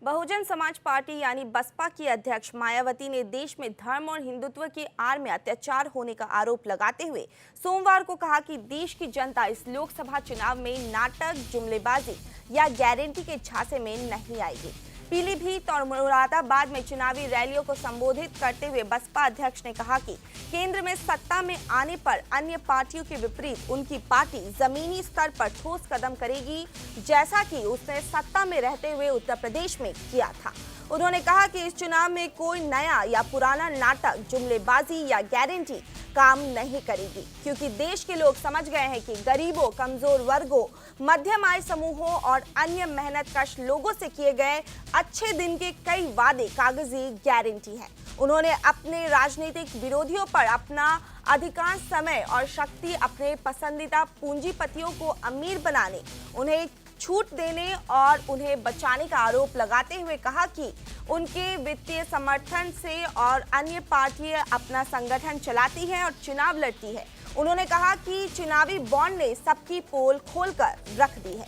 Bahujan Samaj party यानी बसपा की अध्यक्ष मायावती ने देश में धर्म और हिंदुत्व की आड़ में अत्याचार होने का आरोप लगाते हुए सोमवार को कहा कि देश की जनता इस लोकसभा चुनाव में नाटक, जुमलेबाजी या गारंटी के झांसे में नहीं आएगी। पीलीभीत और मुरादाबाद में चुनावी रैलियों को संबोधित करते हुए बसपा अध्यक्ष ने कहा कि केंद्र में सत्ता में आने पर अन्य पार्टियों के विपरीत उनकी पार्टी जमीनी स्तर पर ठोस कदम करेगी, जैसा कि उसने सत्ता में रहते हुए उत्तर प्रदेश में किया था। उन्होंने कहा कि इस चुनाव में कोई नया या पुराना नाटक, जुमलेबाजी या गारंटी काम नहीं करेगी, क्योंकि देश के लोग समझ गए हैं कि गरीबों, कमजोर वर्गों, मध्यम आय समूहों और अन्य मेहनतकश लोगों से किए गए अच्छे दिन के कई वादे कागजी गारंटी हैं। उन्होंने अपने राजनीतिक विरोधियों पर अपना अधिकांश समय और शक्ति अपने पसंदीदा पूंजीपतियों को अमीर बनाने, उन्हें छूट देने और उन्हें बचाने का आरोप लगाते हुए कहा कि उनके वित्तीय समर्थन से और अन्य पार्टियां अपना संगठन चलाती हैं और चुनाव लड़ती है। उन्होंने कहा कि चुनावी बॉन्ड ने सबकी पोल खोलकर रख दी है।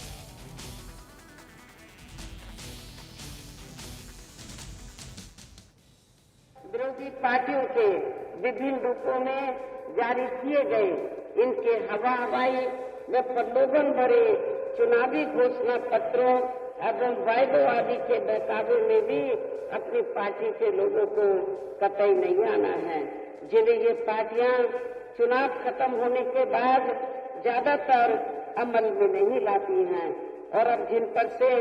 विरोधी पार्टियों के विभिन्न रूपों में जारी किए गए इनके हवाई व प्रलोभन भरे चुनावी घोषणा पत्रों एवं वायदों आदि के बहकावे में भी अपनी पार्टी के लोगों को कतई नहीं आना है, जिन्हें ये पार्टियां चुनाव खत्म होने के बाद ज्यादातर अमल में नहीं लाती हैं और अब जिन पर से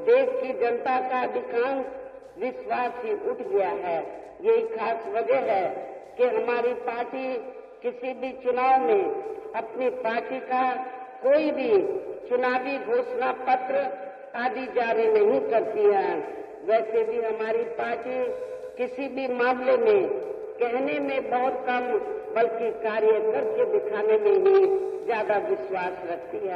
देश की जनता का अधिकांश विश्वास ही उठ गया है। यही खास वजह है कि हमारी पार्टी किसी भी चुनाव में अपनी पार्टी का कोई भी चुनावी घोषणा पत्र आदि जारी नहीं करती है। वैसे भी हमारी पार्टी किसी भी मामले में कहने में बहुत कम बल्कि कार्य करके दिखाने में ही ज्यादा विश्वास रखती है।